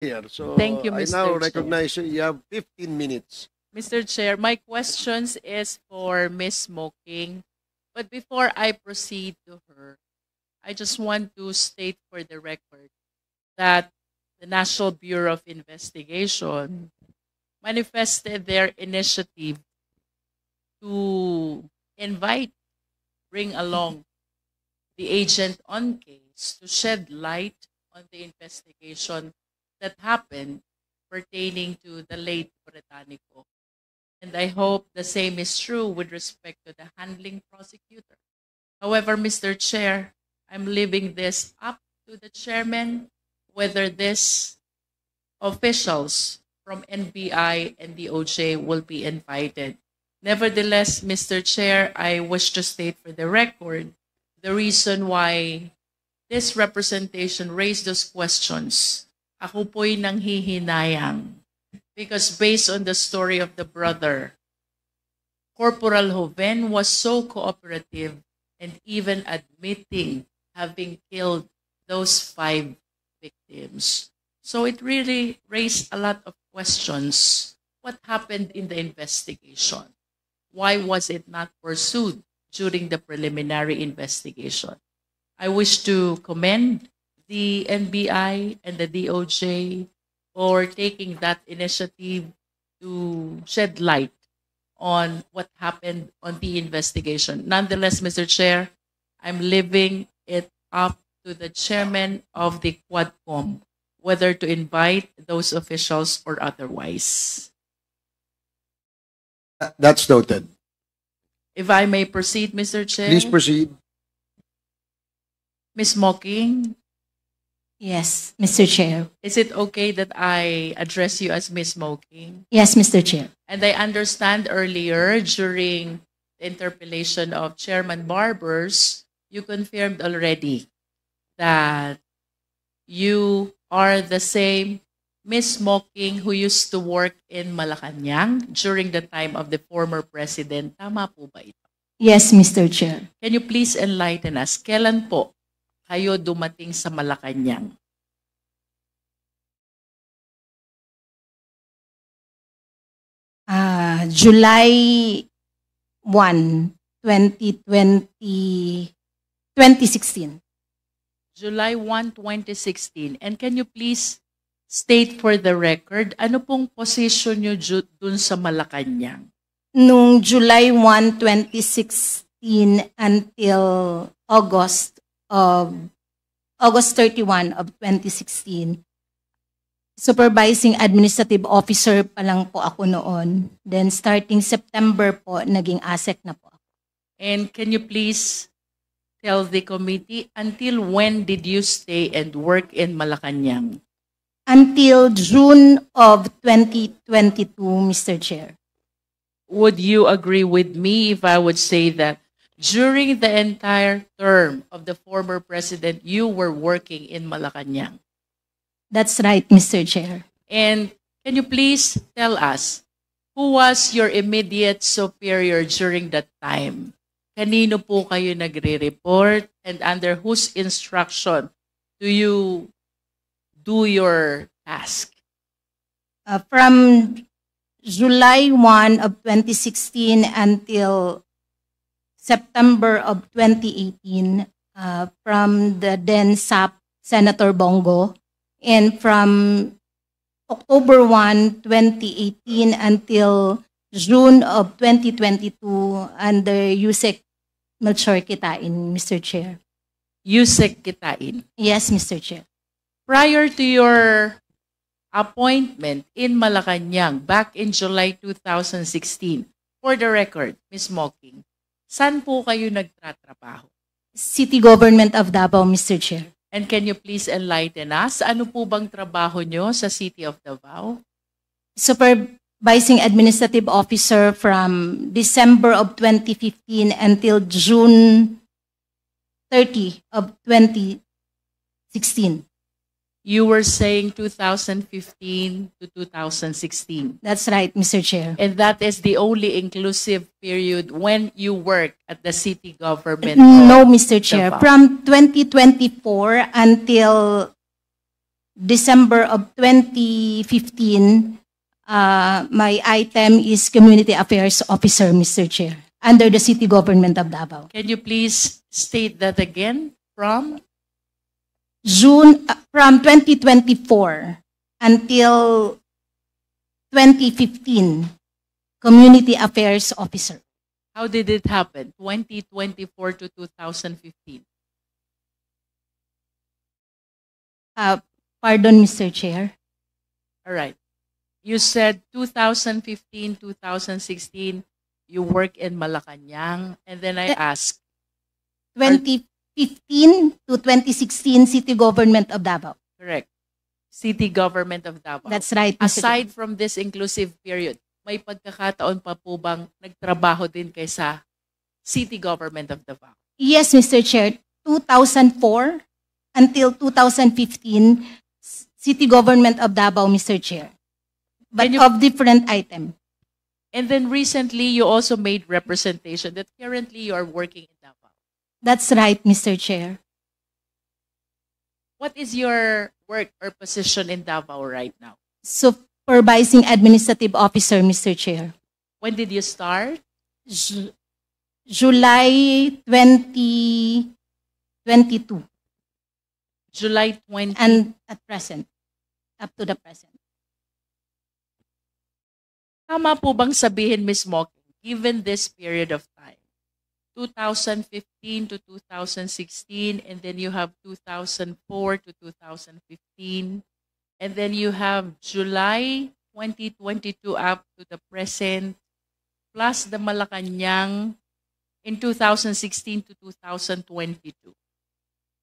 here. So Thank you, I Mr. now Chair. recognize you have 15 minutes. Mr. Chair, my questions is for Ms. Smoking. But before I proceed to her, I just want to state for the record that the National Bureau of Investigation manifested their initiative to invite, bring along the agent on case to shed light on the investigation that happened pertaining to the late Britannico. And I hope the same is true with respect to the handling prosecutor. However, Mr. Chair, I'm leaving this up to the chairman whether these officials from NBI and DOJ will be invited. Nevertheless, Mr. Chair, I wish to state for the record the reason why this representation raised those questions. Ako po'y nanghihinayang because based on the story of the brother, Corporal Joven was so cooperative and even admitting having killed those 5 victims. So it really raised a lot of questions. What happened in the investigation? Why was it not pursued during the preliminary investigation? I wish to commend the NBI and the DOJ for taking that initiative to shed light on what happened on the investigation. Nonetheless, Mr. Chair, I'm leaving it up to the chairman of the Quadcom whether to invite those officials or otherwise. That's noted. If I may proceed, Mr. Chair. Please proceed. Ms. Mocking, Yes, Mr. Chair. is it okay that I address you as Ms. Mocking? Yes, Mr. Chair. And I understand earlier during the interpellation of Chairman Barbers, you confirmed already that you are the same Ms. Mocking who used to work in Malacanang during the time of the former president. Tama po ba ito? Yes, Mr. Chair. Can you please enlighten us? Kailan po kayo dumating sa Malacanang? July 1, 2016. July 1, 2016. And can you please state for the record, ano pong position nyo dun sa Malacanang? Nung July 1, 2016 until August 31 of 2016, supervising administrative officer pa lang po ako noon. Then starting September po, naging ASEC na po. And can you please tell the committee, until when did you stay and work in Malacanang? Until June of 2022, Mr. Chair. Would you agree with me if I would say that during the entire term of the former president, you were working in Malacanang? That's right, Mr. Chair. And can you please tell us, who was your immediate superior during that time? Kanino po kayo nagre-report and under whose instruction do you do your task? From July 1 of 2016 until September of 2018, from the then SAP Senator Bongo, and from October 1, 2018 until June of 2022 under Yusek Melchor Kitain, Mr. Chair. Yusek Kitain. Yes, Mr. Chair. Prior to your appointment in Malacanang back in July 2016, for the record, Ms. Mocking, saan po kayo nagtatrabaho? City Government of Davao, Mr. Chair. And can you please enlighten us? Ano po bang trabaho nyo sa City of Davao? Supervising Administrative Officer from December of 2015 until June 30 of 2016. You were saying 2015 to 2016. That's right, Mr. Chair. And that is the only inclusive period when you work at the city government? No, of Mr. Chair. Davao. From 2024 until December of 2015, my item is Community Affairs Officer, Mr. Chair, under the City Government of Davao. Can you please state that again? From From 2024 until 2015, Community Affairs Officer. how did it happen? 2024 to 2015. Pardon, Mr. Chair. All right. You said 2015, 2016, you work in Malacanang. And then I asked, 2015 to 2016, City Government of Davao. correct, City Government of Davao. That's right, Mr. Chair. Aside from this inclusive period, may pagkakataon pa po bang nagtrabaho din kay sa City Government of Davao? Yes, Mr. Chair. 2004 until 2015, City Government of Davao, Mr. Chair. But Can you- of different item. And then recently, you also made representation that currently you are working in Davao. That's right, Mr. Chair. What is your work or position in Davao right now? Supervising Administrative Officer, Mr. Chair. When did you start? July 2022 July 20. and at present, up to the present. Tama po bang sabihin, Ms. Mocking, given this period of time, 2015 to 2016, and then you have 2004 to 2015, and then you have July 2022 up to the present, plus the Malacanang in 2016 to 2022.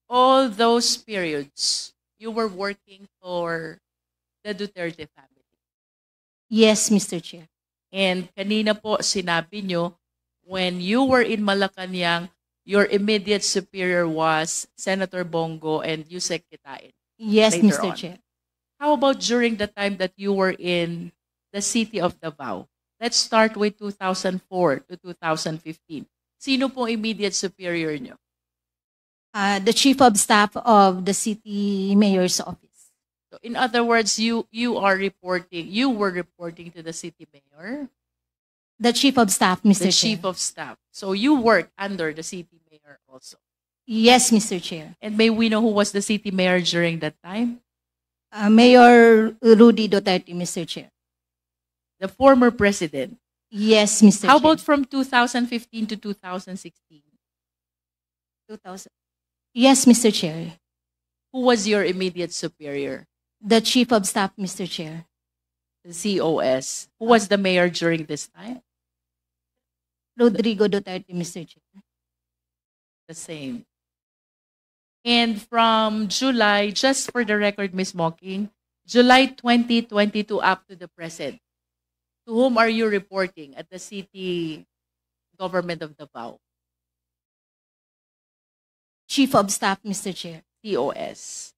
All those periods, you were working for the Duterte family. Yes, Mr. Chair. And kanina po sinabi nyo, when you were in Malacanang, your immediate superior was Senator Bongo and Yusek Kitain. Yes, Later Mr. on. Chair. How about during the time that you were in the city of Davao? Let's start with 2004 to 2015. Sino po immediate superior nyo? The Chief of Staff of the City Mayor's Office. So in other words, you were reporting to the city mayor, The Chief of Staff, Mr. the Chair. chief of staff. So you worked under the city mayor also. Yes, Mr. Chair. And may we know who was the city mayor during that time? Mayor Rudy Duterte, Mr. Chair. The former president. Yes, Mr. How Chair. about from 2015 to 2016? 2000? Yes, Mr. Chair. Who was your immediate superior? The Chief of Staff, Mr. Chair. The COS. Who was the mayor during this time? Rodrigo Duterte, Mr. Chair. The same. And from July, just for the record, Ms. Mocking, July 2022 up to the present, to whom are you reporting at the city government of Davao? Chief of Staff, Mr. Chair. COS.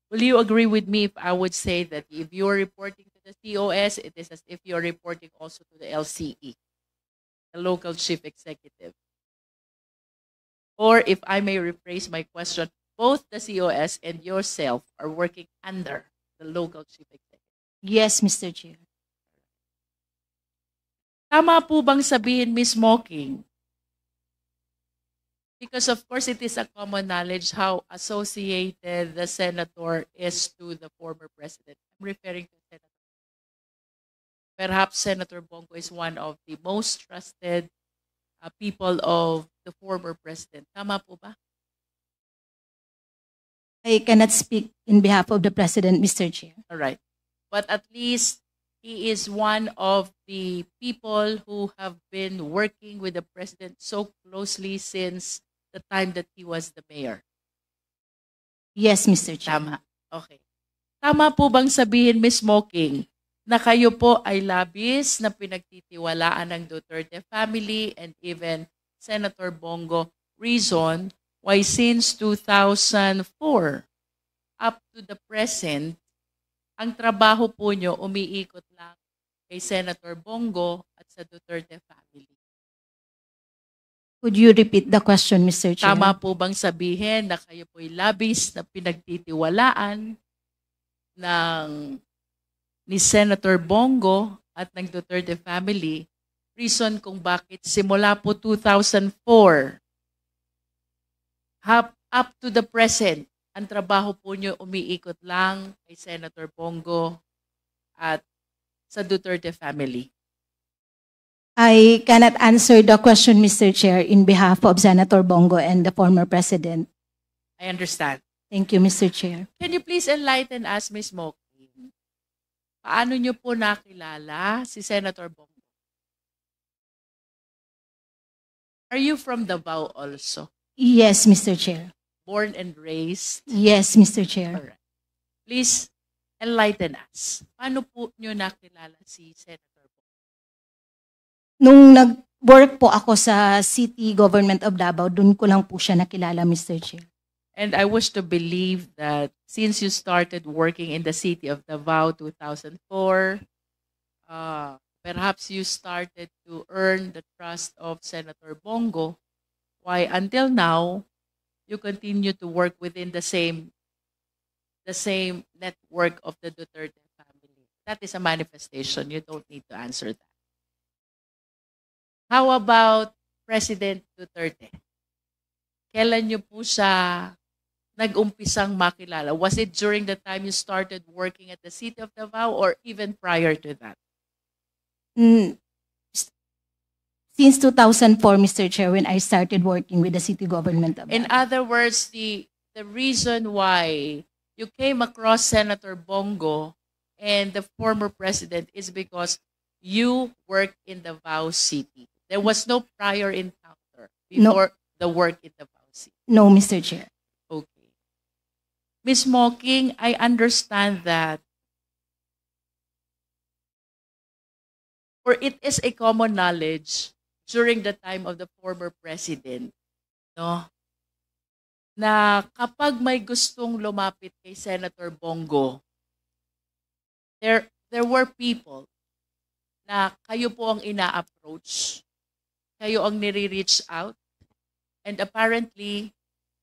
Will you agree with me if I would say that if you're reporting to the COS, it is as if you're reporting also to the LCE, the local chief executive? Or if I may rephrase my question, both the COS and yourself are working under the local chief executive. Yes, Mr. Chair. Tama po bang sabihin, Ms. Mocking? Because of course it is a common knowledge how associated the senator is to the former president. I'm referring to Senator. Perhaps Senator Bongo is one of the most trusted people of the former president. Tama po ba? I cannot speak in behalf of the President, Mr. Chair. All right. But at least he is one of the people who have been working with the president so closely since the time that he was the mayor. Yes, Mr. Chair. Tama. Okay. Tama po bang sabihin, Ms. Mocking, na kayo po ay labis na pinagtitiwalaan ng Duterte family and even Senator Bongo, reason why since 2004 up to the present, ang trabaho po nyo umiikot lang kay Senator Bongo at sa Duterte family? Could you repeat the question, Mr. Chair? Tama po bang sabihin na kayo po'y labis na pinagtitiwalaan ng ni Senator Bongo at ng Duterte family, reason kung bakit simula po 2004 up to the present, ang trabaho po nyo umiikot lang kay Senator Bongo at sa Duterte family. I cannot answer the question, Mr. Chair, in behalf of Senator Bongo and the former president. I understand. Thank you, Mr. Chair. Can you please enlighten us, Ms. Moking? Paano nyo po nakilala si Senator Bongo? Are you from Davao also? Yes, Mr. Chair. Born and raised? Yes, Mr. Chair. Alright. Please enlighten us. Paano po nyo nakilala si Senator Bongo? Nung nag-work po ako sa City Government of Davao, dun ko lang po siya nakilala, Mr. Chair. And I wish to believe that since you started working in the city of Davao 2004, perhaps you started to earn the trust of Senator Bongo. Why until now, you continue to work within the same network of the Duterte family. That is a manifestation. You don't need to answer that. How about President Duterte? Kailan niyo po siya nag-umpisang makilala? Was it during the time you started working at the city of Davao or even prior to that? Since 2004, Mr. Chair, when I started working with the City Government of In Davao. other words, the reason why you came across Senator Bongo and the former president is because you worked in Davao City. There was no prior encounter before the work in Davao City. No, Mr. Chair. Okay. Ms. Moking, I understand that, or it is a common knowledge during the time of the former president, no, na kapag may gustong lumapit kay Senator Bongo, there were people na kayo po ang ina-approach, kayo ang nire-reach out, and apparently,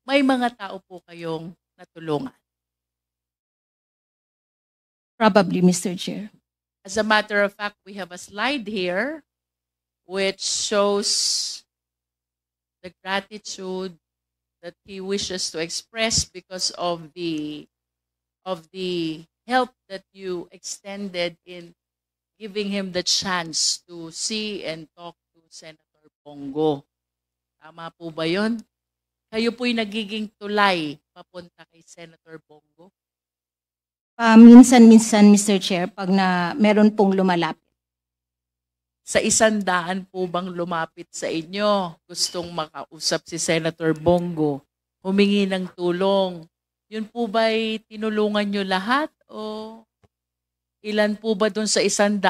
may mga tao po kayong natulungan. Probably, Mr. Chair. As a matter of fact, we have a slide here which shows the gratitude that he wishes to express because of the help that you extended in giving him the chance to see and talk to Senator Bongo. Tama po ba yun? Kayo po'y nagiging tulay papunta kay Senator Bongo? Minsan-minsan, Mr. Chair, pag meron pong lumalapit. Sa 100 po bang lumapit sa inyo, gustong makausap si Senator Bongo, humingi ng tulong, yun po ba'y tinulungan nyo lahat o ilan po ba dun sa 100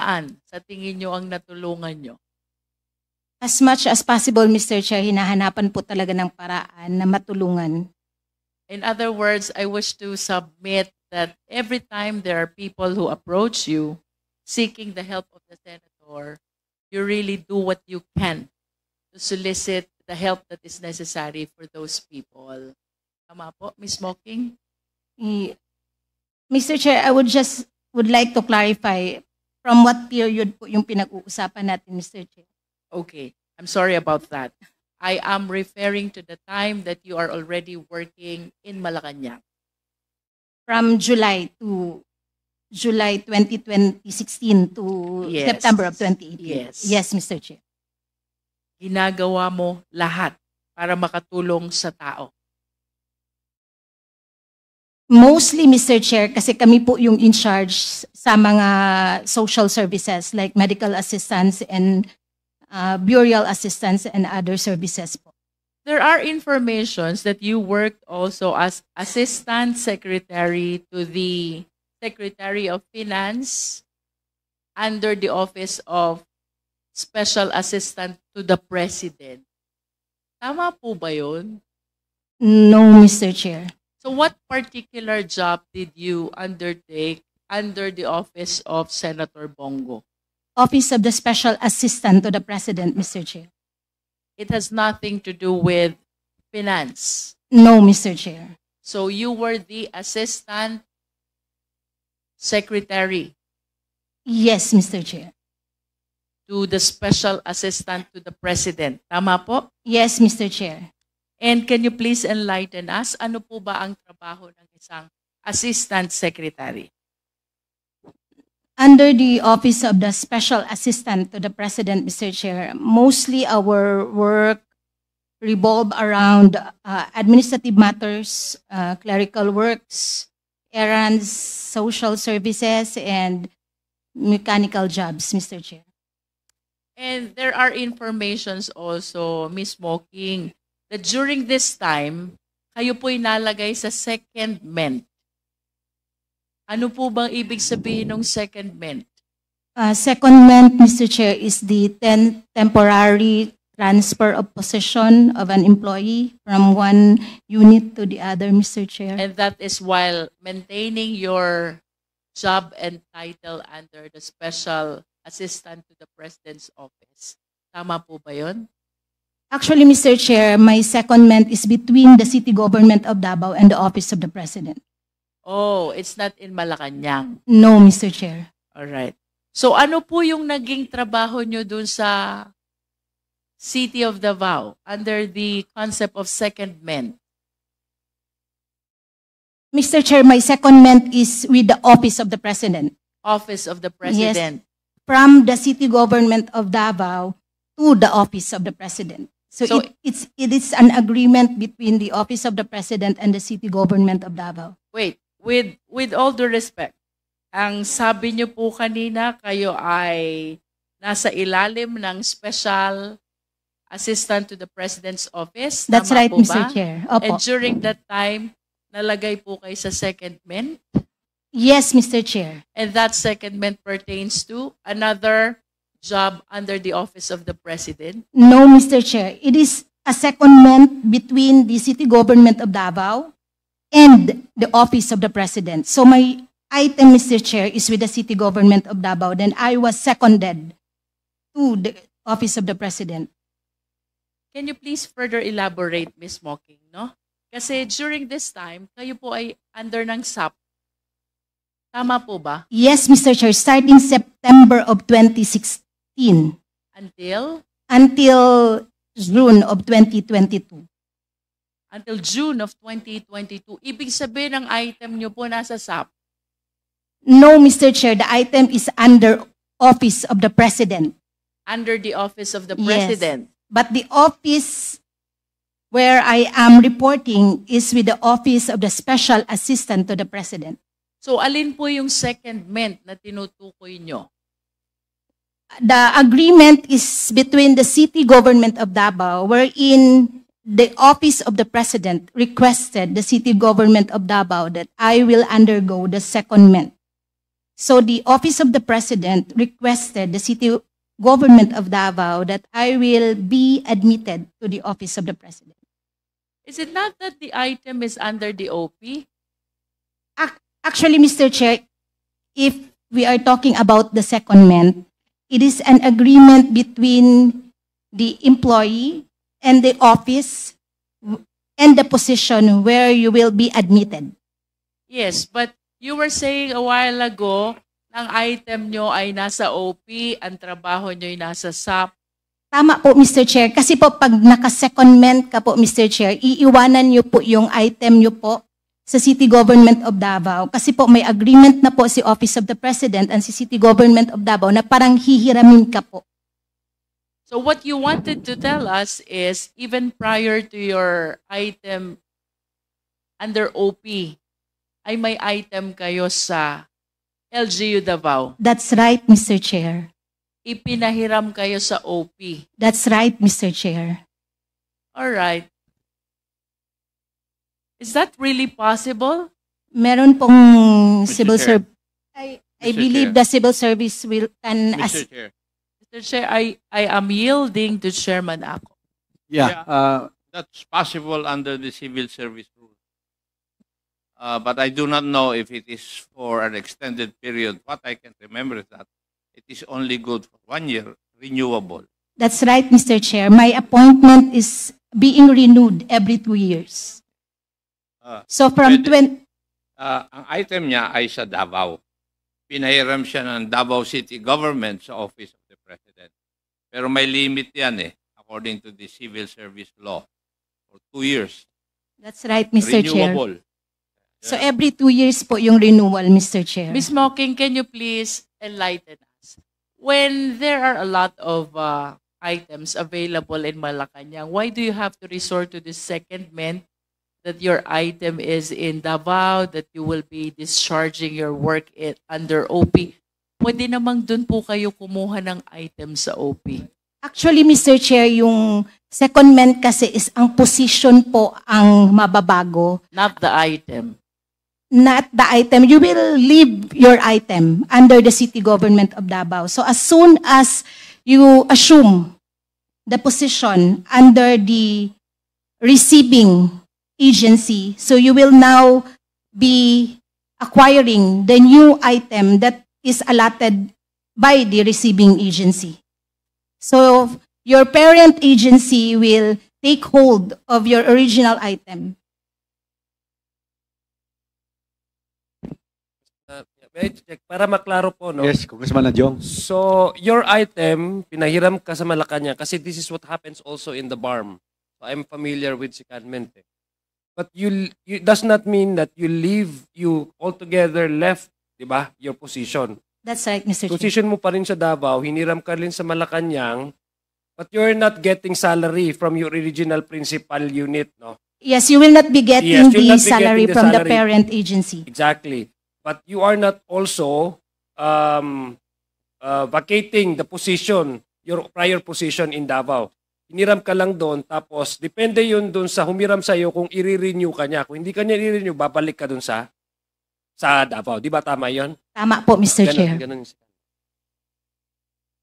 sa tingin nyo ang natulungan nyo? As much as possible, Mr. Chair, hinahanapan po talaga ng paraan na matulungan. In other words, I wish to submit that every time there are people who approach you seeking the help of the senator, you really do what you can to solicit the help that is necessary for those people. Tama po, Ms. Moking? Mr. Chair, I would like to clarify from what period po yung pinag-uusapan natin, Mr. Chair. Okay, I'm sorry about that. I am referring to the time that you are already working in Malacanang. From July 2016 to Yes. September of 2018. Yes. Yes, Mr. Chair. Ginagawa mo lahat para makatulong sa tao. Mostly, Mr. Chair, kasi kami po yung in charge sa mga social services like medical assistance and burial assistance and other services po. There are informations that you worked also as Assistant Secretary to the Secretary of Finance under the Office of Special Assistant to the President. Tama po ba yun? No, Mr. Chair. So what particular job did you undertake under the Office of Senator Bongo? Office of the Special Assistant to the President, Mr. Chair. It has nothing to do with finance. No, Mr. Chair. So you were the assistant secretary Yes, Mr. Chair. to the special assistant to the president. Tama po? Yes, Mr. Chair. And can you please enlighten us, ano po ba ang trabaho ng isang assistant secretary? Under the Office of the Special Assistant to the President, Mr. Chair, mostly our work revolve around administrative matters, clerical works, errands, social services, and mechanical jobs, Mr. Chair. And there are informations also, Ms. Mocking, that during this time, kayo po'y nalagay sa secondment. Ano po bang ibig sabihin ng secondment? Secondment, Mr. Chair, is the temporary transfer of position of an employee from one unit to the other, Mr. Chair. And that is while maintaining your job and title under the special assistant to the president's office. Tama po ba yun? Actually, Mr. Chair, my secondment is between the city government of Davao and the Office of the President. Oh, it's not in Malacanang. No, Mr. Chair. Alright. So ano po yung naging trabaho nyo dun sa City of Davao under the concept of secondment? Mr. Chair, my secondment is with the Office of the President. Office of the President. From the city government of Davao to the Office of the President. So, So- it is an agreement between the Office of the President and the city government of Davao. Wait, with all due respect, ang sabi niyo po kanina, kayo ay nasa ilalim ng special assistant to the President's office. That's Tama right, po Mr. ba? Chair. And Opo. during that time, nalagay po kayo sa secondment. Yes, Mr. Chair. And that secondment pertains to another job under the office of the President. No, Mr. Chair. It is a secondment between the city government of Davao and the Office of the President. So my item, Mr. Chair, is with the city government of Davao. Then I was seconded to the Office of the President. Can you please further elaborate, Ms. Mocking, no? Kasi during this time, kayo po ay under ng SAP. Tama po ba? Yes, Mr. Chair, starting September of 2016 Until June of 2022. until June of 2022. Ibig sabihin ng item nyo po nasa SAP. No, Mr. Chair, the item is under Office of the President. Under the office of the Yes. President. But the office where I am reporting is with the Office of the Special Assistant to the President. So alin po yung secondment na tinutukoy nyo? The agreement is between the city government of Davao, wherein the Office of the President requested the city government of Davao that I will undergo the secondment. So the Office of the President requested the city government of Davao that I will be admitted to the Office of the President. Is it not that the item is under the OP? Actually, Mr. Chair, if we are talking about the secondment, it is an agreement between the employee and the office and the position where you will be admitted. Yes, but you were saying a while ago, ang item nyo ay nasa OP, ang trabaho nyo ay nasa SAP. Tama po, Mr. Chair. Kasi po, pag naka-secondment ka po, Mr. Chair, iiwanan niyo po yung item niyo po sa City Government of Davao. Kasi po, may agreement na po si Office of the President and si City Government of Davao na parang hihiramin ka po. So what you wanted to tell us is, even prior to your item under OP, ay may item kayo sa LGU Davao. That's right, Mr. Chair. Ipinahiram kayo sa OP. That's right, Mr. Chair. All right. Is that really possible? Meron pong Mr. civil Chair. service. I Mr. believe Chair. the civil service can Mr. Chair. Mr. Chair, I am yielding to Chairman Ako. Yeah. That's possible under the civil service rule. But I do not know if it is for an extended period. What I can remember is that it is only good for 1 year, renewable. That's right, Mr. Chair. My appointment is being renewed every 2 years. Ah, So from pwede. 20, Ang item niya ay sa Davao. pinahiram siya ng Davao City Government sa Office of the President. Pero may limit yan according to the Civil Service Law. For 2 years. That's right, Mr. Chair. Renewable. So every 2 years po yung renewal, Mr. Chair. Ms. Mocking, can you please enlighten us? When there are a lot of items available in Malacanang, why do you have to resort to this secondment that your item is in Davao, that you will be discharging your work under OP? Pwede namang dun po kayo kumuha ng item sa OP. Actually, Mr. Chair, yung secondment kasi is ang position po ang mababago, Not the item. not the item. You will leave your item under the city government of Davao. So as soon as you assume the position under the receiving agency, so you will now be acquiring the new item that is allotted by the receiving agency. So your parent agency will take hold of your original item. May I check para maklaro po, no? Yes, Congressman Adjong. So, your item, pinahiram ka sa Malacanang kasi this is what happens also in the BARM. So, I'm familiar with secondment. But you does not mean that you altogether left, di ba, your position. That's right, Mr. Chair. Position mo pa rin sa Davao, hiniram ka rin sa Malacanang, but you're not getting salary from your original principal unit, no? Yes, you will not be getting Yes, you'll the not be salary getting the from the salary. parent agency. Exactly. But you are not also vacating the position, your prior position in Davao. Hiniram ka lang doon, tapos depende yun doon sa humiram sa'yo kung i-renew ka niya. Kung hindi ka niya i-renew, babalik ka doon sa Davao. Di ba tama yun? Tama po, Mr. Chair. Ganun.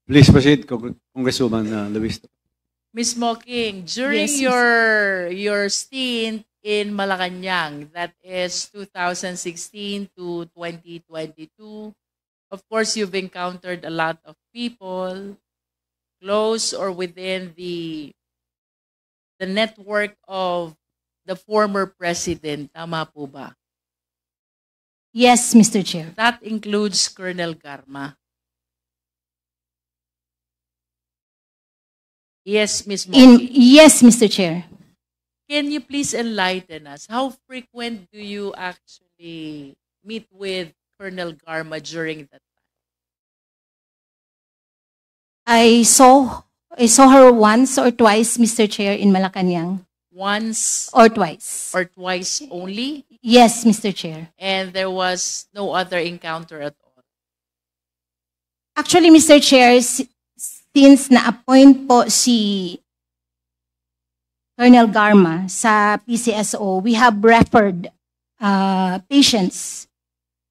Please proceed, Congresswoman Luis. Ms. Mocking, during Yes, your stint in Malacanang, that is 2016 to 2022, of course, you've encountered a lot of people close or within the network of the former president. Tama po ba? Yes, Mr. Chair. That includes Colonel Garma. Yes, Ms. Mocking. Yes, Mr. Chair. Can you please enlighten us? How frequent do you actually meet with Colonel Garma during that time? I saw her once or twice, Mr. Chair, in Malacanang. Once Or twice. or twice only? Yes, Mr. Chair. And there was no other encounter at all? Actually, Mr. Chair, since na-appoint po si Colonel Garma sa PCSO, we have referred patients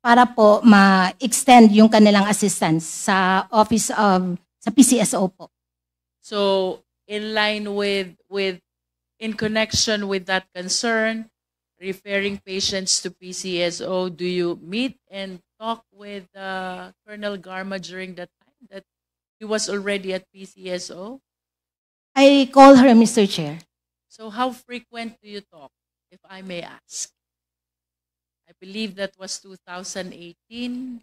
para po ma-extend yung kanilang assistance sa sa PCSO po. So, in line in connection with that concern, referring patients to PCSO, do you meet and talk with Colonel Garma during that time that he was already at PCSO? I call her, Mr. Chair. So how frequent do you talk, if I may ask? I believe that was 2018.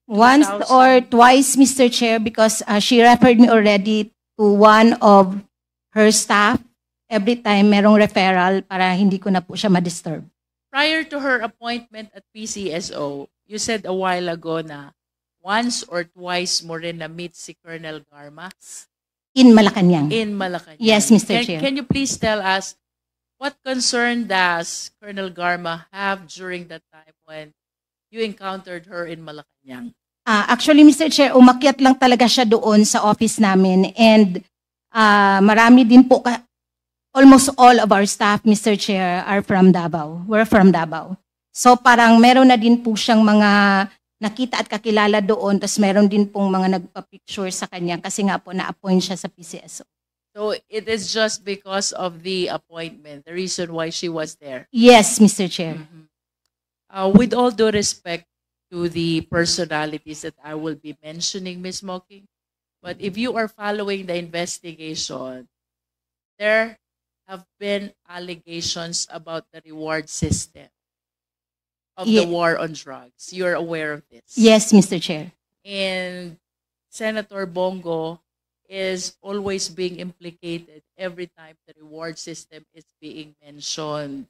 Once 2000. or twice, Mr. Chair, because she referred me already to one of her staff. Every time merong referral para hindi ko na po siya ma-disturb. Prior to her appointment at PCSO, you said a while ago na once or twice mo rin na-meet si Colonel Garma In Malacanang. in Malacanang. Yes, Mr. Chair. Can you please tell us what concern does Colonel Garma have during that time when you encountered her in Malacanang? Actually, Mr. Chair, umakyat lang talaga siya doon sa office namin and marami din po, almost all of our staff, Mr. Chair, are from Davao. We're from Davao. So parang meron na din po siyang mga nakita at kakilala doon, tapos meron din pong mga nagpa-picture sa kanya kasi nga po na-appoint siya sa PCSO. So it is just because of the appointment, the reason why she was there. Yes, Mr. Chair. With all due respect to the personalities that I will be mentioning, Ms. Mocking, but if you are following the investigation, there have been allegations about the reward system. of Ye- the war on drugs. You're aware of this. Yes, Mr. Chair. And Senator Bongo is always being implicated every time the reward system is being mentioned.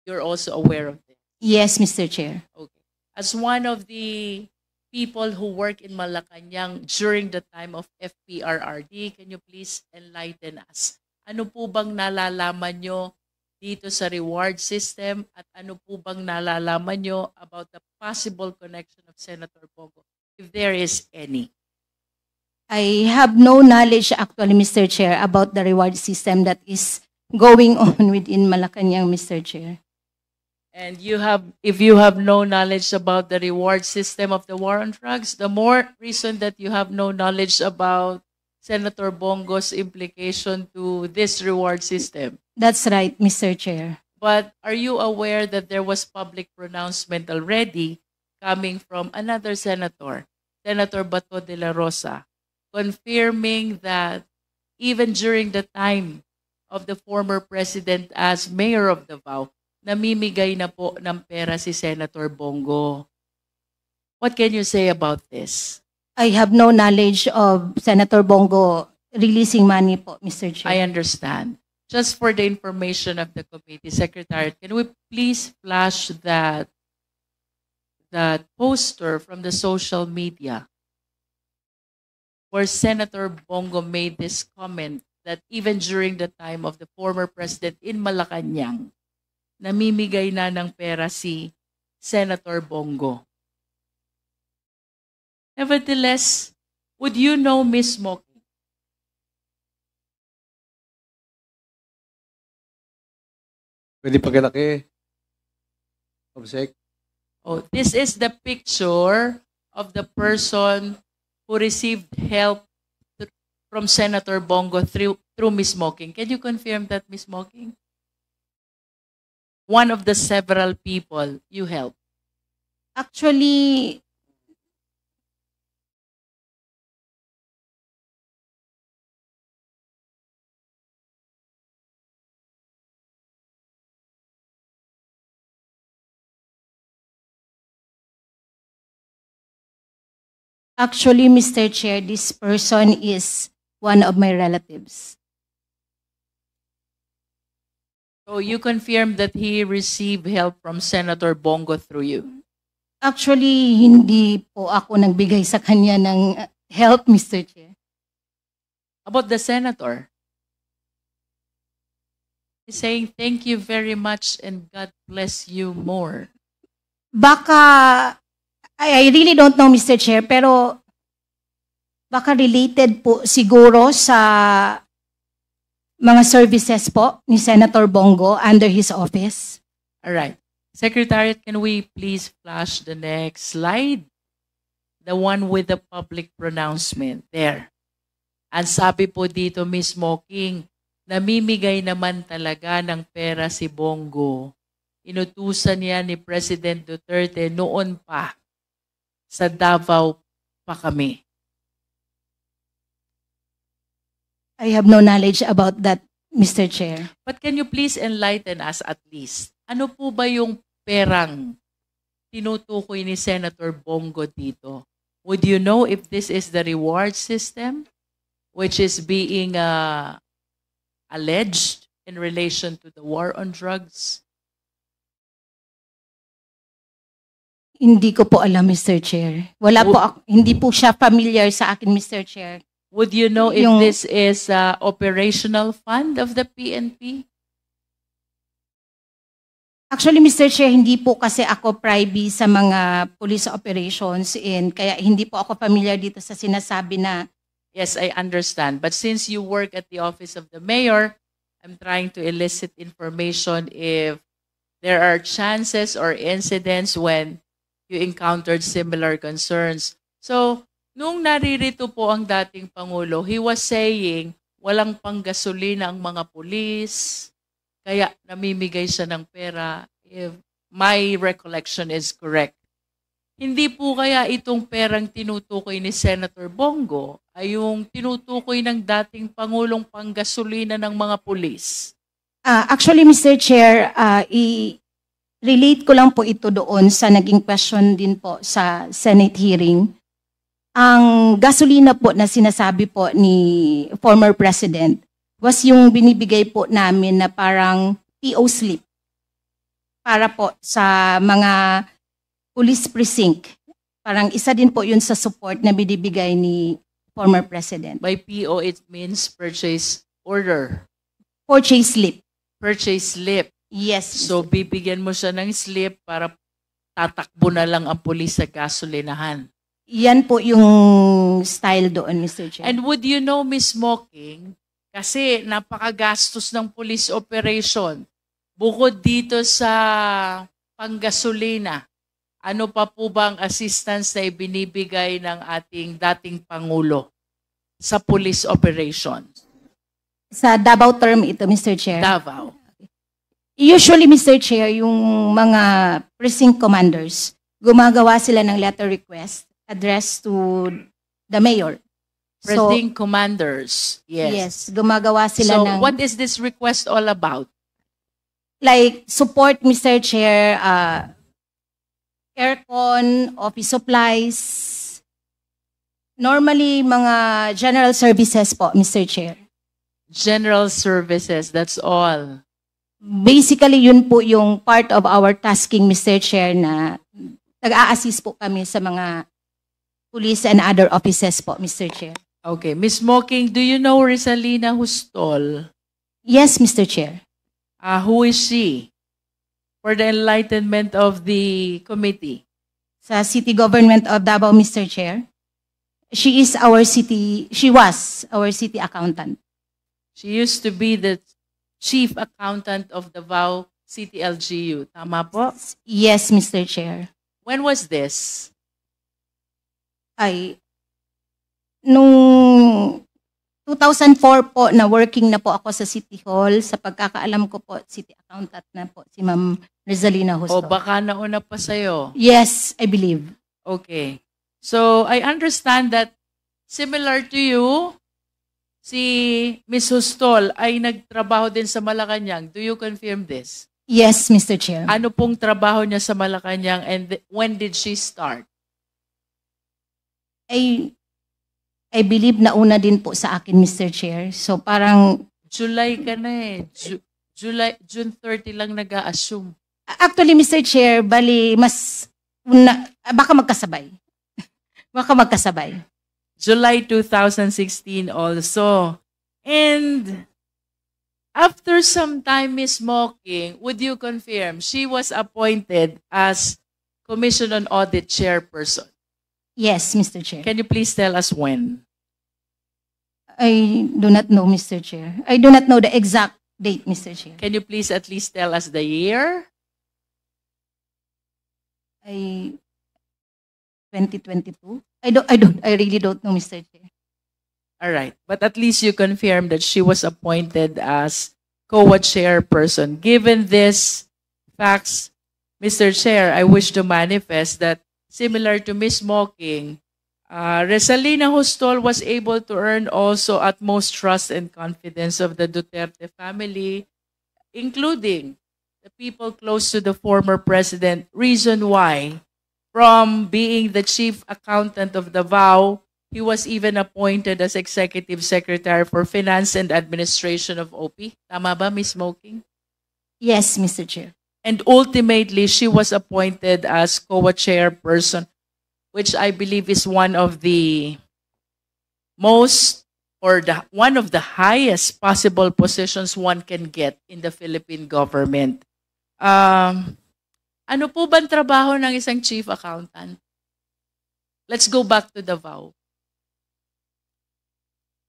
You're also aware of this. Yes, Mr. Chair. Okay. As one of the people who work in Malacanang during the time of FPRRD, can you please enlighten us? Ano po bang nalalaman nyo dito sa reward system at ano po bang nalalaman nyo about the possible connection of Senator Bongo, if there is any? I have no knowledge actually, Mr. Chair, about the reward system that is going on within Malacanang, Mr. Chair. And if you have no knowledge about the reward system of the war on drugs, the more reason that you have no knowledge about Senator Bongo's implication to this reward system. That's right, Mr. Chair. But are you aware that there was public pronouncement already coming from another senator, Senator Bato de la Rosa, confirming that even during the time of the former president as mayor of Davao, namimigay na po ng pera si Senator Bongo. What can you say about this? I have no knowledge of Senator Bongo releasing money po, Mr. Chair. I understand. Just for the information of the committee, Secretary, can we please flash that poster from the social media where Senator Bongo made this comment that even during the time of the former president in Malacanang, namimigay na ng pera si Senator Bongo. Nevertheless, would you know Ms. Moki? Pwede pagkalaki. Obsec. Oh, this is the picture of the person who received help from Senator Bongo through Ms. Moking. Can you confirm that, Ms. Moking? One of the several people you helped. Actually, Mr. Chair, this person is one of my relatives. So you confirm that he received help from Senator Bongo through you. Actually, hindi po ako nagbigay sa kanya ng help, Mr. Chair. About the senator? He's saying, thank you very much and God bless you more. Baka, I really don't know, Mr. Chair, pero baka related po siguro sa mga services po ni Senator Bongo under his office. All right. Secretariat, can we please flash the next slide? The one with the public pronouncement. There. Ang sabi po dito, Ms. Moking, namimigay naman talaga ng pera si Bongo. Inutusan niya ni President Duterte noon pa. Sa Davao pa kami. I have no knowledge about that, Mr. Chair. But can you please enlighten us at least? Ano po ba yung perang tinutukoy ni Senator Bongo dito? Would you know if this is the reward system which is being alleged in relation to the war on drugs? Hindi ko po alam, Mr. Chair. Wala po ako, hindi po siya familiar sa akin, Mr. Chair. Would you know if Yung- this is operational fund of the PNP? Actually, Mr. Chair, hindi po kasi ako privy sa mga police operations and kaya hindi po ako familiar dito sa sinasabi na Yes, I understand. But since you work at the office of the mayor, I'm trying to elicit information if there are chances or incidents when you encountered similar concerns. So, nung naririto po ang dating Pangulo, he was saying walang panggasolina ang mga pulis, kaya namimigay siya ng pera, if my recollection is correct. Hindi po kaya itong perang tinutukoy ni Senator Bongo ay yung tinutukoy ng dating Pangulong panggasolina ng mga pulis? actually, Mr. Chair, relate ko lang po ito doon sa naging question din po sa Senate hearing. Ang gasolina po na sinasabi po ni former President was yung binibigay po namin na parang PO slip para po sa mga police precinct. Parang isa din po yun sa support na binibigay ni former President. By PO, it means purchase order. Purchase slip. Purchase slip. Yes. So, bibigyan mo siya ng slip para tatakbo na lang ang pulis sa gasolinahan. Yan po yung style doon, Mr. Chair. And would you know, Miss Mocking, kasi napakagastos ng police operation, bukod dito sa panggasolina, ano pa po ba ang assistance na ibinibigay ng ating dating Pangulo sa police operation? Sa Davao term ito, Mr. Chair. Davao. Usually, Mr. Chair, yung mga precinct commanders, gumagawa sila ng letter request addressed to the mayor. Precinct commanders. Yes, gumagawa sila So, ng what is this request all about? like support, Mr. Chair, aircon, office supplies, normally mga general services po, Mr. Chair. General services, that's all. Basically, yun po yung part of our tasking, Mr. Chair, na nag-a-assist po kami sa mga police and other offices po, Mr. Chair. Okay, Miss Mocking, do you know Rizalina Hustol? Yes, Mr. Chair. Who is she? For the enlightenment of the committee. Sa City Government of Davao, Mr. Chair. She was our city accountant. She used to be the chief accountant of Davao City LGU. Tama po? Yes, Mr. Chair. When was this? Ay, nung 2004 po na working na po ako sa City Hall, sa pagkakaalam ko po, city accountant na po si Ma'am Rizalina O Justo. baka nauna pa sa'yo? Yes, I believe. Okay. So, I understand that similar to you, si Miss Hustol ay nagtrabaho din sa Malacanang. Do you confirm this? Yes, Mr. Chair. Ano pong trabaho niya sa Malacanang and when did she start? I believe na una din po sa akin, Mr. Chair. So parang, July ka na eh. June 30 lang nag-a-assume. actually, Mr. Chair, bali, mas, baka magkasabay. Baka magkasabay. July 2016 also. And after some time, Miss Mocking, would you confirm she was appointed as Commission on Audit Chairperson? Yes, Mr. Chair. Can you please tell us when? I do not know, Mr. Chair. I do not know the exact date, Mr. Chair. Can you please at least tell us the year? 2022? I really don't know, Mr. Chair. All right. But at least you confirmed that she was appointed as COA chairperson. Given this facts, Mr. Chair, I wish to manifest that similar to Ms. Mocking, Rizalina Hustol was able to earn also utmost trust and confidence of the Duterte family, including the people close to the former president. Reason why, from being the chief accountant of Davao, he was even appointed as Executive Secretary for Finance and Administration of OP. Tama ba, Ms. Mocking? Yes, Mr. Chair. And ultimately, she was appointed as COA chairperson, which I believe is one of the most or one of the highest possible positions one can get in the Philippine government. Ano po bang trabaho ng isang chief accountant? Let's go back to Davao.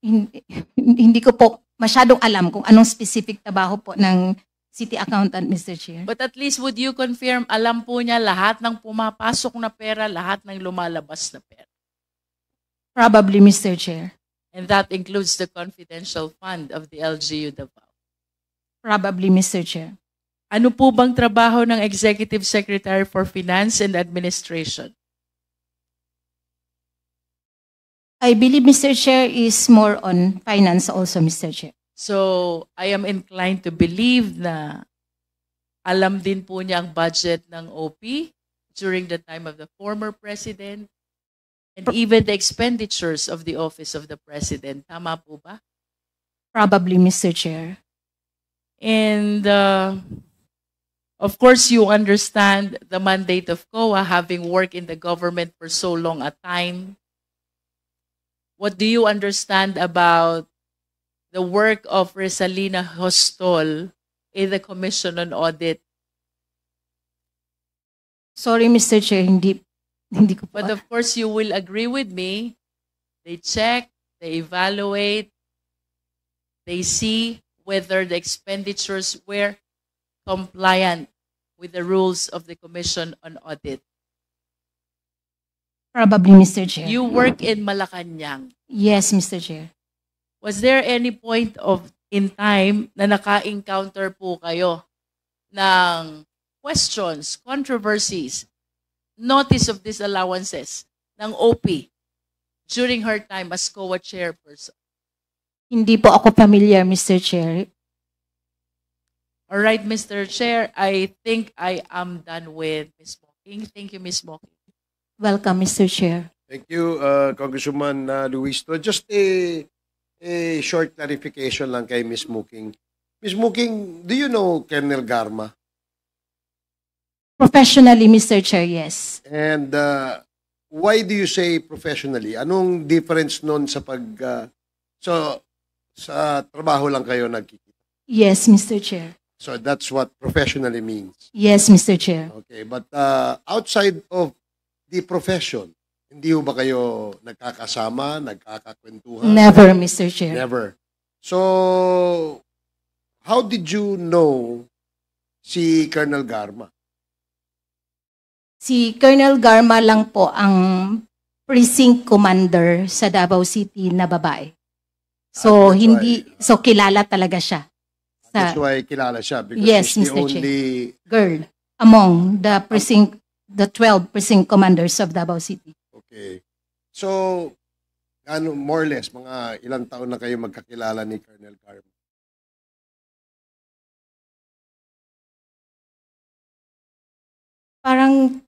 Hindi ko po masyadong alam kung anong specific trabaho po ng city accountant, Mr. Chair. But at least would you confirm, alam po niya lahat ng pumapasok na pera, lahat ng lumalabas na pera? Probably, Mr. Chair. And that includes the confidential fund of the LGU Davao. Probably, Mr. Chair. Ano po bang trabaho ng Executive Secretary for Finance and Administration? I believe, Mr. Chair, is more on finance also, Mr. Chair. So, I am inclined to believe na alam din po niya ang budget ng OP during the time of the former president and even the expenditures of the office of the president. Tama po ba? Probably, Mr. Chair. And of course, you understand the mandate of COA, having worked in the government for so long a time. What do you understand about the work of Resalina Hostol in the Commission on Audit? Sorry, Mr. Chair, hindi ko po. But of course, you will agree with me. They check, they evaluate, they see whether the expenditures were compliant with the rules of the Commission on Audit. Probably, Mr. Chair. You work in Malacanang. Yes, Mr. Chair. Was there any point in time na naka-encounter po kayo ng questions, controversies, notice of disallowances ng OP during her time as COA chairperson? Hindi po ako familiar, Mr. Chair. All right, Mr. Chair, I think I am done with Ms. Mocking. Thank you, Ms. Mocking. Welcome, Mr. Chair. Thank you, Congresswoman Luis. Just a short clarification lang kay Ms. Muking. Ms. Muking, do you know Colonel Garma? Professionally, Mr. Chair, yes. And why do you say professionally? Anong difference nun sa sa trabaho lang kayo nagkikita? Yes, Mr. Chair. So that's what professionally means. Yes, Mr. Chair. Okay, but outside of the profession, hindi ho ba kayo nagkakasama, nagkakakwentuhan? Never, Mr. Chair. Never. So, how did you know si Colonel Garma? Si Colonel Garma lang po ang precinct commander sa Davao City na babae. So, kilala talaga siya. That's why kilala siya because Yes, she's the Mr. Chair. only Girl among the 12 precinct commanders of Davao City. Okay. So, more or less, mga ilang taon na kayo magkakilala ni Colonel Garma? Parang,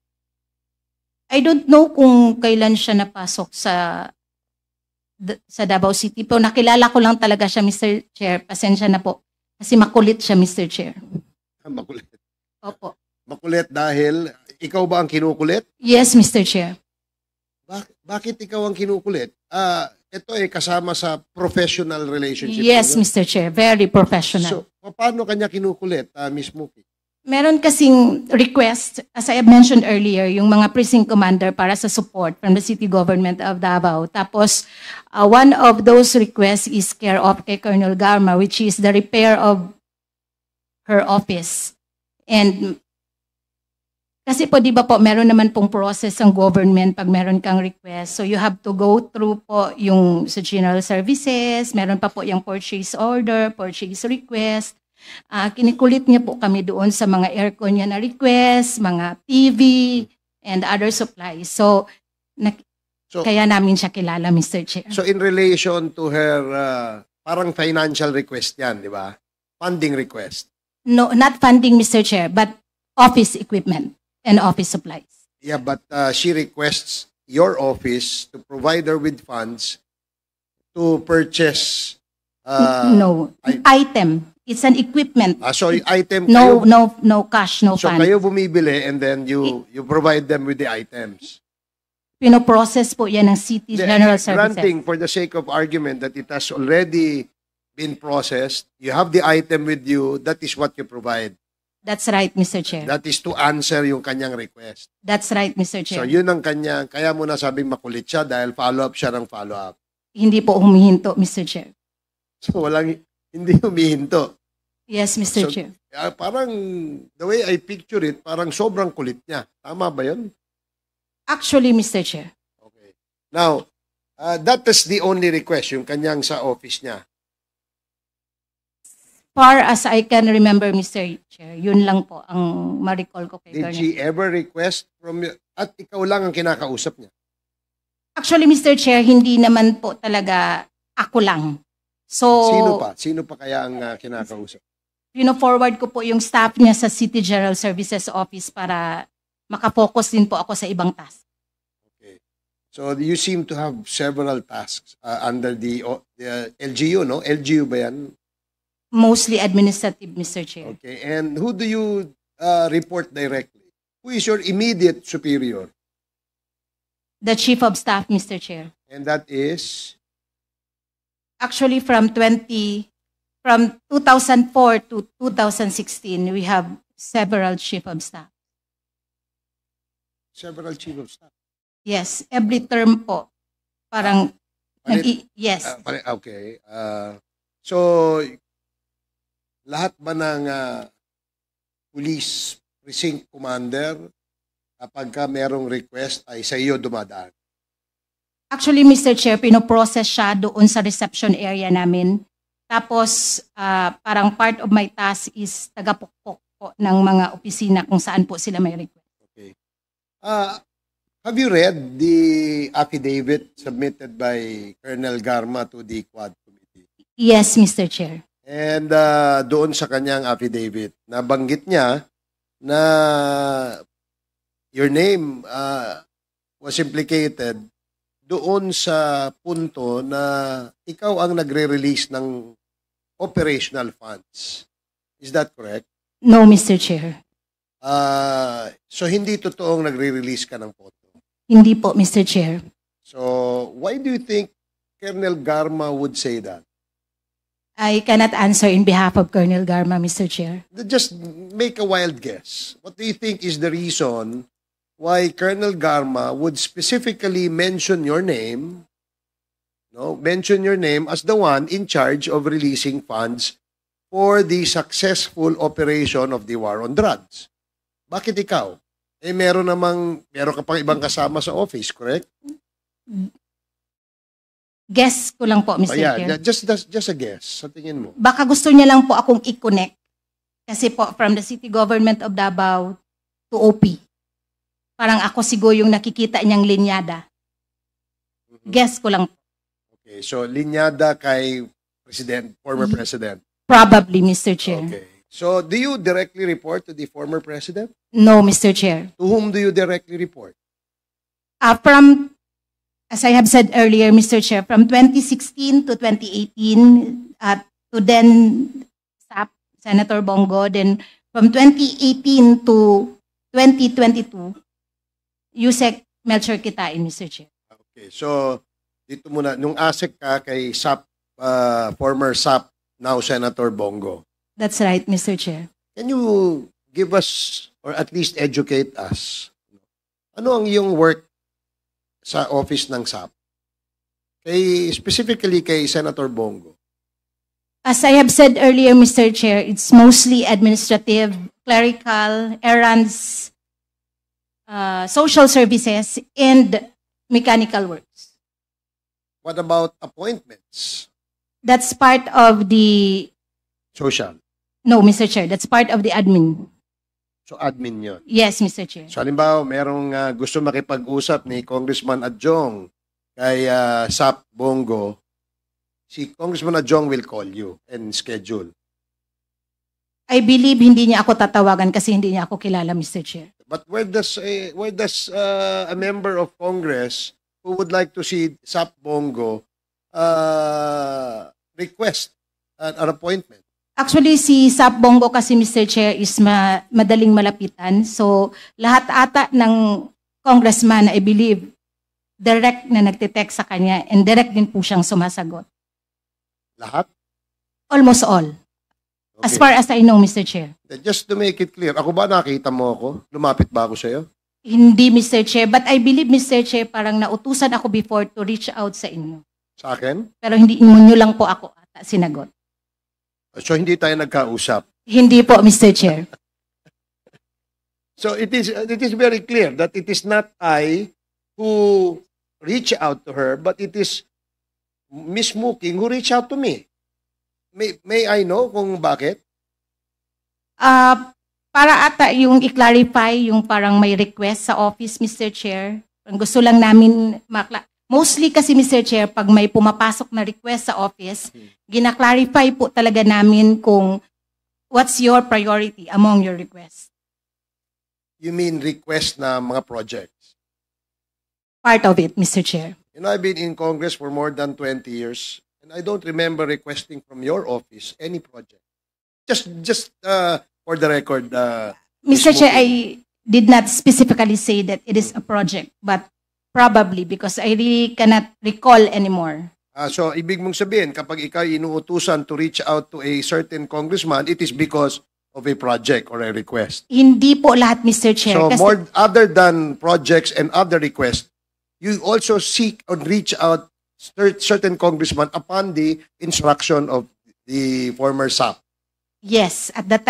I don't know kung kailan siya napasok sa Davao City. Pero nakilala ko lang talaga siya, Mr. Chair. Pasensya na po. Kasi makulit siya, Mr. Chair. Makulit. Opo. Makulit dahil ikaw ba ang kinukulit? Yes, Mr. Chair. Bakit ikaw ang kinukulit? Ito ay kasama sa professional relationship. Yes, niyo. Mr. Chair. Very professional. So, paano kanya kinukulit, Miss Muki? Meron kasing request, as I have mentioned earlier, yung mga precinct commander para sa support from the city government of Davao. Tapos, one of those requests is care of kay Colonel Garma, which is the repair of her office. And kasi po, di ba po, meron naman pong process ang government pag meron kang request. So you have to go through po yung sa general services, meron pa po yung purchase order, purchase request. Kinikulit niya po kami doon sa mga aircon niya na request, mga TV, and other supplies. So kaya namin siya kilala, Mr. Chair. So in relation to her, parang financial request yan, di ba? Funding request. No, not funding, Mr. Chair, but office equipment and office supplies. Yeah, but she requests your office to provide her with funds to purchase No, item. It's an equipment. so item No, kayo, no cash, no so funds. kayo bumibili and then you provide them with the items. Pinoprocess po yan ng City General Services. Granting for the sake of argument that it has already been processed, you have the item with you, that is what you provide. That's right, Mr. Chair. That is to answer yung kanyang request. That's right, Mr. So Chair. yun ang kanya, kaya mo na sabing makulit siya dahil follow-up siya ng follow-up. Hindi po humihinto, Mr. Chair. So hindi humihinto. Yes, Mr. So, Chair. Parang, the way I picture it, parang sobrang kulit niya. Tama ba yun? Actually, Mr. Chair. Okay. Now, that is the only request, yung kanyang sa office niya. Far as I can remember, Mr. Chair, yun lang po ang ma-recall ko kay Did Colonel. she ever request from you? At ikaw lang ang kinakausap niya? Actually, Mr. Chair, hindi naman po talaga ako lang. So, Sino pa? Sino pa kaya ang kinakausap? pino-forward ko po yung staff niya sa City General Services Office para makafocus din po ako sa ibang task. Okay. So you seem to have several tasks under the LGU, no? LGU ba yan? Mostly administrative, Mr. Chair. Okay. And who do you report directly? Who is your immediate superior? The Chief of Staff, Mr. Chair. And that is? Actually, from 2004 to 2016, we have several Chief of Staff. Several Chief of Staff. Yes, every term po. Parang, yes. Okay. So, lahat ba ng police precinct commander, kapag ka merong request, ay sa iyo dumadaan? Actually, Mr. Chair, pinoprocess siya doon sa reception area namin. Tapos, parang part of my task is tagapukpok po ng mga opisina kung saan po sila may request. Okay. Have you read the affidavit submitted by Colonel Garma to the Quad Committee? Yes, Mr. Chair. And doon sa kanyang affidavit, nabanggit niya na your name was implicated doon sa punto na ikaw ang nagre-release ng operational funds. Is that correct? No, Mr. Chair. So hindi totoong nagre-release ka ng pondo? Hindi po, Mr. Chair. So why do you think Colonel Garma would say that? I cannot answer in behalf of Colonel Garma, Mr. Chair. Just make a wild guess. What do you think is the reason why Colonel Garma would specifically mention your name, mention your name as the one in charge of releasing funds for the successful operation of the war on drugs? Bakit ikaw? Meron ka pang ibang kasama sa office, correct? Guess ko lang po, Mr. Chair. Just a guess. Sa tingin mo? Baka gusto niya lang po akong i-connect. Kasi po, from the City Government of Davao to OP. Parang ako siguro yung nakikita niyang linyada. Guess ko lang. Okay, so linyada kay former President? Probably, Mr. Chair. Okay. So do you directly report to the former President? No, Mr. Chair. To whom do you directly report? As I have said earlier, Mr. Chair, from 2016 to 2018, to then Senator Bongo, then from 2018 to 2022, Yusek Melchor Kitain, Mr. Chair. Okay, so dito muna, nung ASEC ka kay former SAP, now Senator Bongo. That's right, Mr. Chair. Can you give us, or at least educate us, ano ang iyong work sa office ng SAP? Specifically kay Senator Bongo. As I have said earlier, Mr. Chair, it's mostly administrative, clerical, errands, social services, and mechanical works. What about appointments? That's part of the... Social? No, Mr. Chair, that's part of the admin. So admin yun? Yes, Mr. Chair. So halimbawa, merong gusto makipag-usap ni Congressman Adjong kay SAP Bongo, si Congressman Adjong will call you and schedule. I believe hindi niya ako tatawagan kasi hindi niya ako kilala, Mr. Chair. But where does a member of Congress who would like to see SAP Bongo request an appointment? Actually, si SAP Bongo kasi, Mr. Chair, is madaling malapitan. So, lahat ata ng congressman, I believe, direct na nagtitext sa kanya and direct din po siyang sumasagot. Lahat? Almost all. Okay. As far as I know, Mr. Chair. Just to make it clear, ako ba nakita mo ako? Lumapit ba ako sa'yo? Hindi, Mr. Chair. But I believe, Mr. Chair, parang nautusan ako before to reach out sa inyo. Sa akin? Pero hindi nyo lang po ako ata sinagot. So hindi tayo nagkausap? Hindi po, Mr. Chair. So it is very clear that it is not I who reach out to her, but it is Miss Muking who reach out to me. May I know kung bakit? Para ata yung i-clarify yung parang may request sa office, Mr. Chair. Gusto lang namin mostly kasi, Mr. Chair, pag may pumapasok na request sa office, gina-clarify po talaga namin kung what's your priority among your requests? You mean request na mga projects? Part of it, Mr. Chair. You know, I've been in Congress for more than 20 years, and I don't remember requesting from your office any project. Just for the record, Mr. Ms. Chair, Muki. I did not specifically say that it is a project, but probably because I really cannot recall anymore. So, ibig mong sabihin, kapag ikaw inuutusan to reach out to a certain congressman, it is because of a project or a request. Hindi po lahat, Mr. Chair. So, kasi more other than projects and other requests, you also seek or reach out certain congressman upon the instruction of the former SAP. yes, at that